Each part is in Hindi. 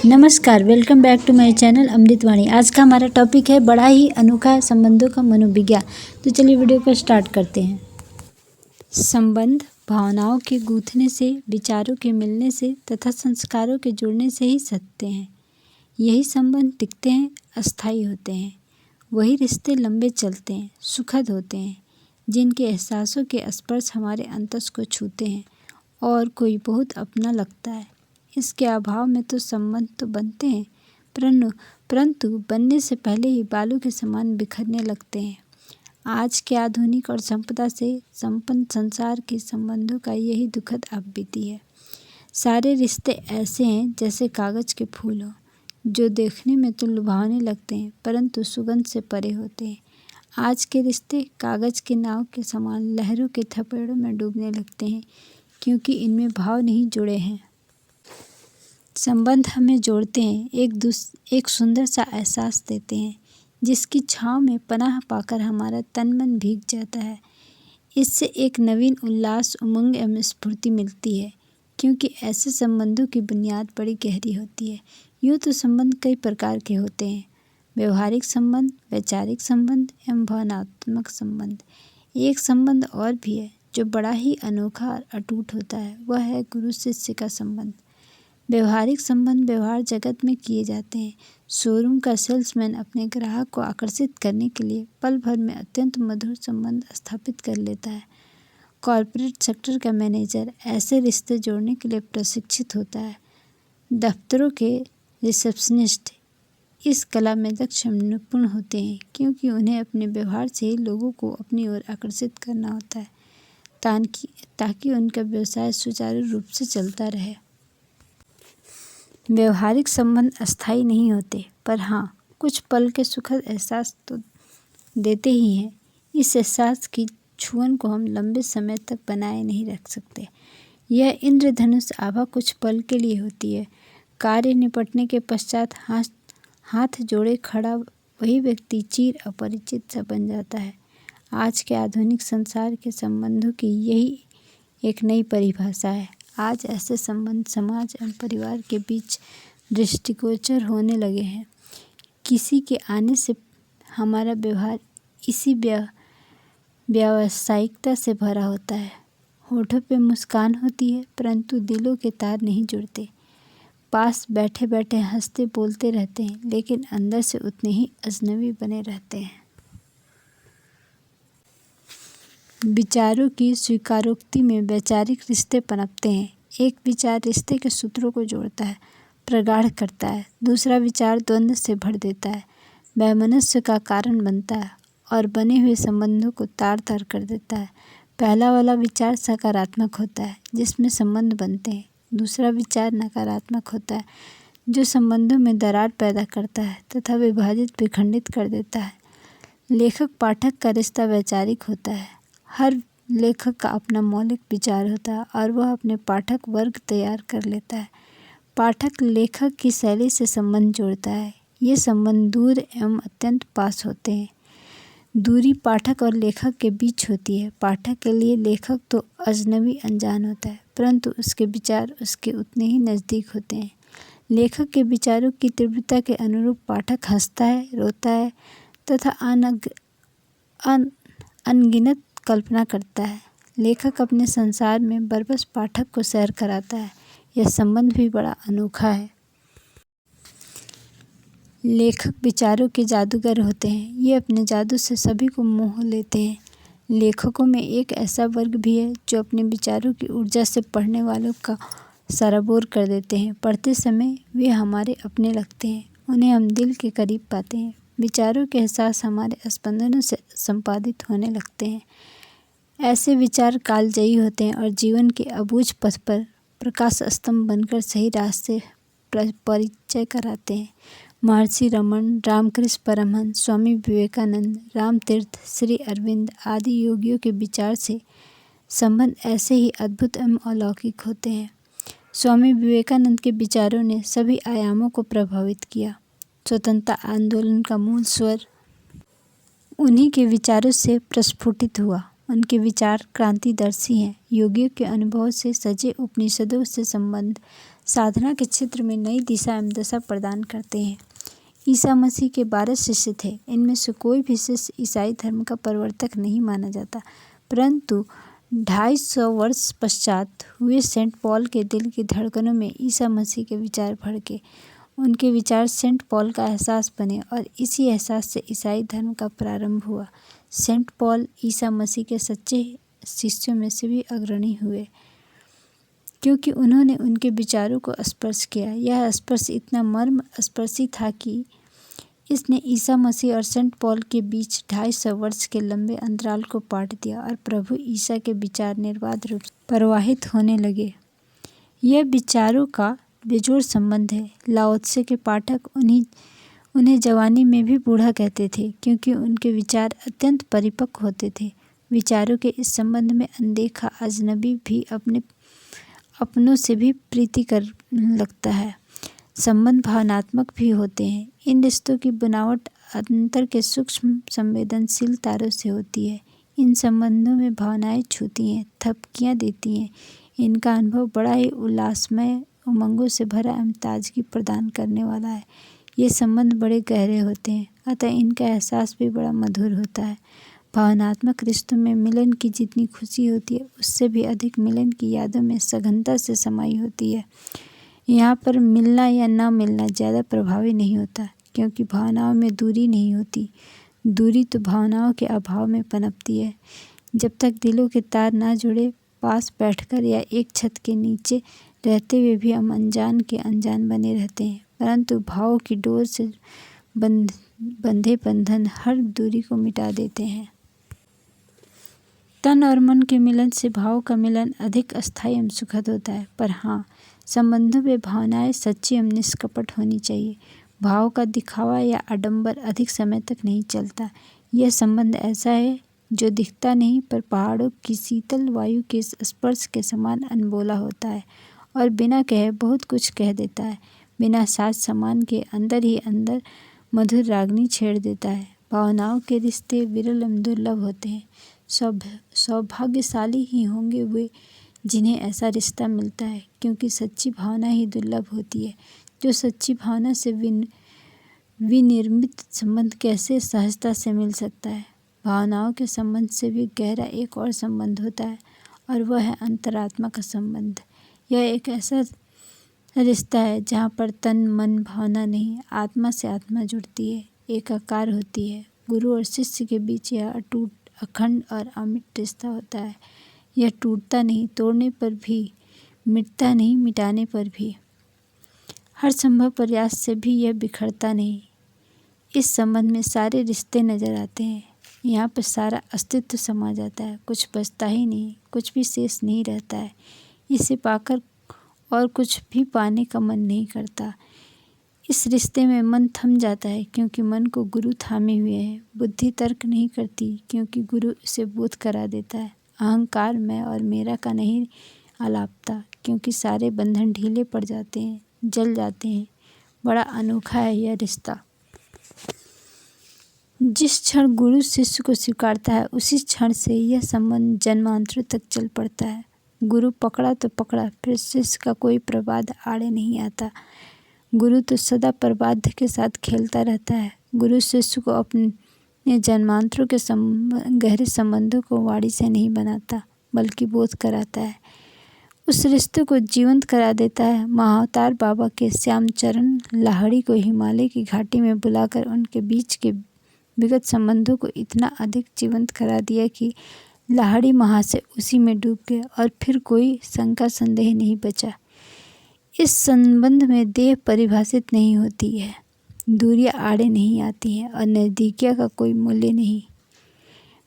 नमस्कार, welcome back to my channel Amritvani. आज का हमारा टॉपिक है बड़ा ही अनोखा संबंधों का मनोविज्ञान। तो चलिए वीडियो को स्टार्ट करते हैं। संबंध भावनाओं के गूंथने से, विचारों के मिलने से तथा संस्कारों के जुड़ने से ही सधते हैं। यही संबंध टिकते हैं, अस्थायी होते हैं। वही रिश्ते लंबे चलते हैं, सुखद होते हैं, जिनके एहसासों के स्पर्श हमारे अंतस को छूते हैं और कोई बहुत अपना लगता है। इसके अभाव में तो संबंध तो बनते हैं, परंतु बनने से पहले ही बालू के समान बिखरने लगते हैं। आज के आधुनिक और संपदा से संपन्न संसार के संबंधों का यही दुखद आपबीती है। सारे रिश्ते ऐसे हैं जैसे कागज़ के फूल हों, जो देखने में तो लुभावने लगते हैं परंतु सुगंध से परे होते हैं। आज के रिश्ते कागज़ के नाव के समान लहरों के थपेड़ों में डूबने लगते हैं, क्योंकि इनमें भाव नहीं जुड़े हैं। संबंध हमें जोड़ते हैं, एक सुंदर सा एहसास देते हैं, जिसकी छाँव में पनाह पाकर हमारा तन मन भीग जाता है। इससे एक नवीन उल्लास, उमंग एवं स्फूर्ति मिलती है, क्योंकि ऐसे संबंधों की बुनियाद बड़ी गहरी होती है। यूँ तो संबंध कई प्रकार के होते हैं: व्यवहारिक संबंध, वैचारिक संबंध एवं भावनात्मक संबंध। एक संबंध और भी है जो बड़ा ही अनोखा और अटूट होता है, वह है गुरु शिष्य का संबंध। व्यवहारिक संबंध व्यवहार जगत में किए जाते हैं। शोरूम का सेल्समैन अपने ग्राहक को आकर्षित करने के लिए पल भर में अत्यंत मधुर संबंध स्थापित कर लेता है। कॉरपोरेट सेक्टर का मैनेजर ऐसे रिश्ते जोड़ने के लिए प्रशिक्षित होता है। दफ्तरों के रिसेप्शनिस्ट इस कला में दक्ष निपुण होते हैं, क्योंकि उन्हें अपने व्यवहार से ही लोगों को अपनी ओर आकर्षित करना होता है, ताकि उनका व्यवसाय सुचारू रूप से चलता रहे। व्यवहारिक संबंध अस्थायी नहीं होते, पर हाँ, कुछ पल के सुखद एहसास तो देते ही हैं। इस एहसास की छुअन को हम लंबे समय तक बनाए नहीं रख सकते। यह इंद्रधनुष आभा कुछ पल के लिए होती है। कार्य निपटने के पश्चात हाथ जोड़े खड़ा वही व्यक्ति चिर अपरिचित सा बन जाता है। आज के आधुनिक संसार के संबंधों की यही एक नई परिभाषा है। आज ऐसे संबंध समाज एवं परिवार के बीच दृष्टिगोचर होने लगे हैं। किसी के आने से हमारा व्यवहार इसी व्यावसायिकता से भरा होता है। होठों पे मुस्कान होती है, परंतु दिलों के तार नहीं जुड़ते। पास बैठे बैठे हंसते बोलते रहते हैं, लेकिन अंदर से उतने ही अजनबी बने रहते हैं। विचारों की स्वीकारोक्ति में वैचारिक रिश्ते पनपते हैं। एक विचार रिश्ते के सूत्रों को जोड़ता है, प्रगाढ़ करता है। दूसरा विचार द्वंद्व से भर देता है, वैमनस्य का कारण बनता है और बने हुए संबंधों को तार तार कर देता है। पहला वाला विचार सकारात्मक होता है, जिसमें संबंध बनते हैं। दूसरा विचार नकारात्मक होता है, जो संबंधों में दरार पैदा करता है तथा विभाजित विखंडित कर देता है। लेखक पाठक का रिश्ता वैचारिक होता है। हर लेखक का अपना मौलिक विचार होता है और वह अपने पाठक वर्ग तैयार कर लेता है। पाठक लेखक की शैली से संबंध जोड़ता है। ये संबंध दूर एवं अत्यंत पास होते हैं। दूरी पाठक और लेखक के बीच होती है। पाठक के लिए लेखक तो अजनबी अनजान होता है, परंतु उसके विचार उसके उतने ही नज़दीक होते हैं। लेखक के विचारों की तीव्रता के अनुरूप पाठक हंसता है, रोता है तथा अनगिनत कल्पना करता है। लेखक अपने संसार में बरबस पाठक को सैर कराता है। यह संबंध भी बड़ा अनोखा है। लेखक विचारों के जादूगर होते हैं। ये अपने जादू से सभी को मोह लेते हैं। लेखकों में एक ऐसा वर्ग भी है जो अपने विचारों की ऊर्जा से पढ़ने वालों का सराबोर कर देते हैं। पढ़ते समय वे हमारे अपने लगते हैं, उन्हें हम दिल के करीब पाते हैं। विचारों के एहसास हमारे स्पंदनों से संपादित होने लगते हैं। ऐसे विचार कालजयी होते हैं और जीवन के अबूझ पथ पर प्रकाश स्तंभ बनकर सही रास्ते परिचय कराते हैं। महर्षि रमन, रामकृष्ण परमहंस, स्वामी विवेकानंद, रामतीर्थ, श्री अरविंद आदि योगियों के विचार से संबंध ऐसे ही अद्भुत एवं अलौकिक होते हैं। स्वामी विवेकानंद के विचारों ने सभी आयामों को प्रभावित किया। स्वतंत्रता आंदोलन का मूल स्वर उन्हीं के विचारों से प्रस्फुटित हुआ। उनके विचार क्रांतिदर्शी हैं। योगियों के अनुभव से सजे उपनिषदों से संबंध साधना के क्षेत्र में नई दिशा एवं दशा प्रदान करते हैं। ईसा मसीह के 12 शिष्य थे। इनमें से कोई भी शिष्य ईसाई धर्म का प्रवर्तक नहीं माना जाता, परंतु 250 वर्ष पश्चात हुए सेंट पॉल के दिल की धड़कनों में ईसा मसीह के विचार भड़के। उनके विचार सेंट पॉल का एहसास बने और इसी एहसास से ईसाई धर्म का प्रारंभ हुआ। सेंट पॉल ईसा मसीह के सच्चे शिष्यों में से भी अग्रणी हुए, क्योंकि उन्होंने उनके विचारों को स्पर्श किया। यह स्पर्श इतना मर्म स्पर्शी था कि इसने ईसा मसीह और सेंट पॉल के बीच 250 वर्ष के लंबे अंतराल को पाट दिया और प्रभु ईसा के विचार निर्बाध रूप से प्रवाहित होने लगे। यह विचारों का बेजोड़ संबंध है। लाओ त्से के पाठक उन्हें जवानी में भी बूढ़ा कहते थे, क्योंकि उनके विचार अत्यंत परिपक्व होते थे। विचारों के इस संबंध में अनदेखा अजनबी भी अपनों से भी प्रीति कर लगता है। संबंध भावनात्मक भी होते हैं। इन रिश्तों की बनावट अंतर के सूक्ष्म संवेदनशील तारों से होती है। इन संबंधों में भावनाएं छूती हैं, थपकियां देती हैं। इनका अनुभव बड़ा ही उल्लासमय, उमंगों से भरा एवं ताजगी प्रदान करने वाला है। ये संबंध बड़े गहरे होते हैं, अतः इनका एहसास भी बड़ा मधुर होता है। भावनात्मक रिश्तों में मिलन की जितनी खुशी होती है, उससे भी अधिक मिलन की यादों में सघनता से समाई होती है। यहाँ पर मिलना या ना मिलना ज़्यादा प्रभावी नहीं होता, क्योंकि भावनाओं में दूरी नहीं होती। दूरी तो भावनाओं के अभाव में पनपती है। जब तक दिलों के तार ना जुड़े, पास बैठकर या एक छत के नीचे रहते हुए भी हम अनजान के अनजान बने रहते हैं, परंतु भावों की डोर से बंधे बंधन हर दूरी को मिटा देते हैं। तन और मन के मिलन से भाव का मिलन अधिक अस्थायी एवं सुखद होता है। पर हाँ, संबंधों में भावनाएं सच्ची एवं निष्कपट होनी चाहिए। भाव का दिखावा या आडंबर अधिक समय तक नहीं चलता। यह संबंध ऐसा है जो दिखता नहीं, पर पहाड़ों की शीतल वायु के स्पर्श के समान अनबोला होता है और बिना कहे बहुत कुछ कह देता है। बिना साज सामान के अंदर ही अंदर मधुर रागनी छेड़ देता है। भावनाओं के रिश्ते विरल एवं दुर्लभ होते हैं। सौभाग्यशाली ही होंगे वे जिन्हें ऐसा रिश्ता मिलता है, क्योंकि सच्ची भावना ही दुर्लभ होती है। जो सच्ची भावना से विनिर्मित संबंध कैसे सहजता से मिल सकता है। भावनाओं के संबंध से भी गहरा एक और संबंध होता है, और वह है अंतरात्मा का संबंध। यह एक ऐसा रिश्ता है जहाँ पर तन मन भावना नहीं, आत्मा से आत्मा जुड़ती है, एकाकार होती है। गुरु और शिष्य के बीच यह अटूट, अखंड और अमिट रिश्ता होता है। यह टूटता नहीं तोड़ने पर भी, मिटता नहीं मिटाने पर भी, हर संभव प्रयास से भी यह बिखरता नहीं। इस संबंध में सारे रिश्ते नजर आते हैं। यहाँ पर सारा अस्तित्व समा जाता है, कुछ बचता ही नहीं, कुछ भी शेष नहीं रहता है। इसे पाकर और कुछ भी पाने का मन नहीं करता। इस रिश्ते में मन थम जाता है, क्योंकि मन को गुरु थामे हुए है। बुद्धि तर्क नहीं करती, क्योंकि गुरु उसे बोध करा देता है। अहंकार मैं और मेरा का नहीं आलापता, क्योंकि सारे बंधन ढीले पड़ जाते हैं, जल जाते हैं। बड़ा अनोखा है यह रिश्ता। जिस क्षण गुरु शिष्य को स्वीकारता है, उसी क्षण से यह संबंध जन्मांतरों तक चल पड़ता है। गुरु पकड़ा तो पकड़ा, फिर शिष्य का कोई प्रवाद आड़े नहीं आता। गुरु तो सदा प्रबाध के साथ खेलता रहता है। गुरु शिष्य को अपने जन्मांतरों के गहरे संबंधों को वाणी से नहीं बनाता, बल्कि बोध कराता है। उस रिश्ते को जीवंत करा देता है। महाअवतार बाबा के श्यामचरण लाहिड़ी को हिमालय की घाटी में बुलाकर उनके बीच के विगत संबंधों को इतना अधिक जीवंत करा दिया कि लाहिड़ी महाशय उसी में डूब गए और फिर कोई शंका संदेह नहीं बचा। इस संबंध में देह परिभाषित नहीं होती है, दूरियां आड़े नहीं आती हैं और नज़दीकियों का कोई मूल्य नहीं।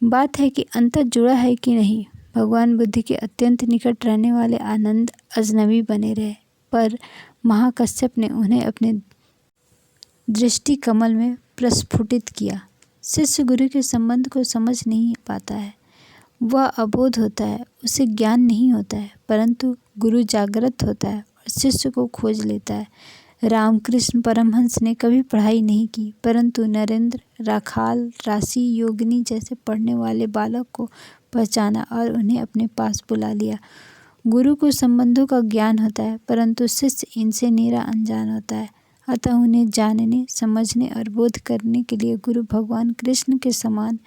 बात है कि अंतर जुड़ा है कि नहीं। भगवान बुद्ध के अत्यंत निकट रहने वाले आनंद अजनबी बने रहे, पर महाकश्यप ने उन्हें अपने दृष्टि कमल में प्रस्फुटित किया। शिष्य गुरु के संबंध को समझ नहीं पाता है, वह अबोध होता है, उसे ज्ञान नहीं होता है, परंतु गुरु जागृत होता है और शिष्य को खोज लेता है। रामकृष्ण परमहंस ने कभी पढ़ाई नहीं की, परंतु नरेंद्र, राखाल, राशि, योगिनी जैसे पढ़ने वाले बालक को पहचाना और उन्हें अपने पास बुला लिया। गुरु को संबंधों का ज्ञान होता है, परंतु शिष्य इनसे नीरा अनजान होता है। अतः उन्हें जानने, समझने और बोध करने के लिए गुरु भगवान कृष्ण के समान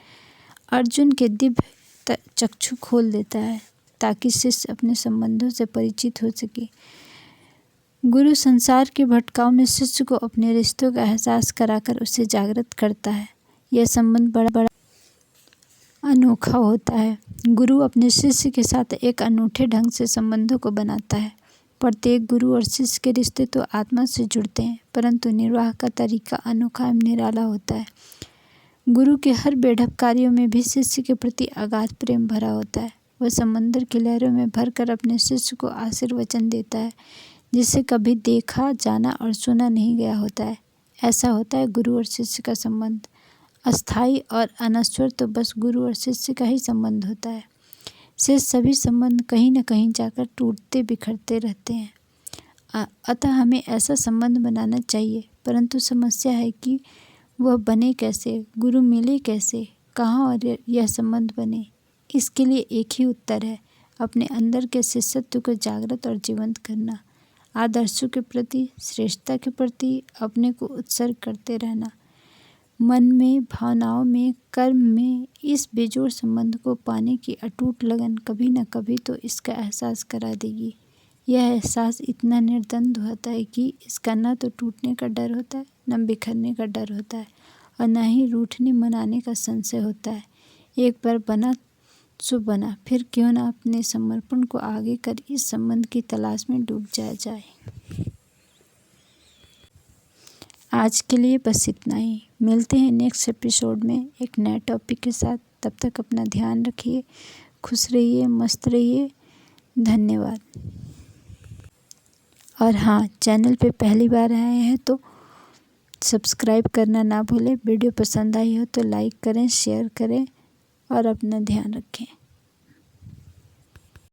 अर्जुन के दिव्य चक्षु खोल देता है, ताकि शिष्य अपने संबंधों से परिचित हो सके। गुरु संसार के भटकाव में शिष्य को अपने रिश्तों का एहसास कराकर उसे जागृत करता है। यह संबंध बड़ा अनोखा होता है। गुरु अपने शिष्य के साथ एक अनूठे ढंग से संबंधों को बनाता है। प्रत्येक गुरु और शिष्य के रिश्ते तो आत्मा से जुड़ते हैं, परंतु निर्वाह का तरीका अनोखा एवं निराला होता है। गुरु के हर बेढप कार्यों में भी शिष्य के प्रति अगाध प्रेम भरा होता है। वह समंदर की लहरों में भरकर अपने शिष्य को आशीर्वचन देता है, जिसे कभी देखा, जाना और सुना नहीं गया होता है। ऐसा होता है गुरु और शिष्य का संबंध। अस्थाई और अनश्वर तो बस गुरु और शिष्य का ही संबंध होता है। शेष सभी संबंध कहीं न कहीं जाकर टूटते बिखरते रहते हैं। अतः हमें ऐसा संबंध बनाना चाहिए, परंतु समस्या है कि वह बने कैसे, गुरु मिले कैसे, कहाँ और यह संबंध बने। इसके लिए एक ही उत्तर है, अपने अंदर के शिष्यत्व को जागृत और जीवंत करना, आदर्शों के प्रति, श्रेष्ठता के प्रति अपने को उत्सर्ग करते रहना। मन में, भावनाओं में, कर्म में इस बेजोड़ संबंध को पाने की अटूट लगन कभी न कभी तो इसका एहसास करा देगी। यह एहसास इतना निर्द्वंद होता है कि इसका न तो टूटने का डर होता है, न बिखरने का डर होता है, और न ही रूठने मनाने का संशय होता है। एक बार बना सो बना, फिर क्यों न अपने समर्पण को आगे कर इस संबंध की तलाश में डूब जाए। आज के लिए बस इतना ही। मिलते हैं नेक्स्ट एपिसोड में एक नए टॉपिक के साथ। तब तक अपना ध्यान रखिए, खुश रहिए, मस्त रहिए। धन्यवाद। और हाँ, चैनल पे पहली बार आए हैं तो सब्सक्राइब करना ना भूलें। वीडियो पसंद आई हो तो लाइक करें, शेयर करें और अपना ध्यान रखें।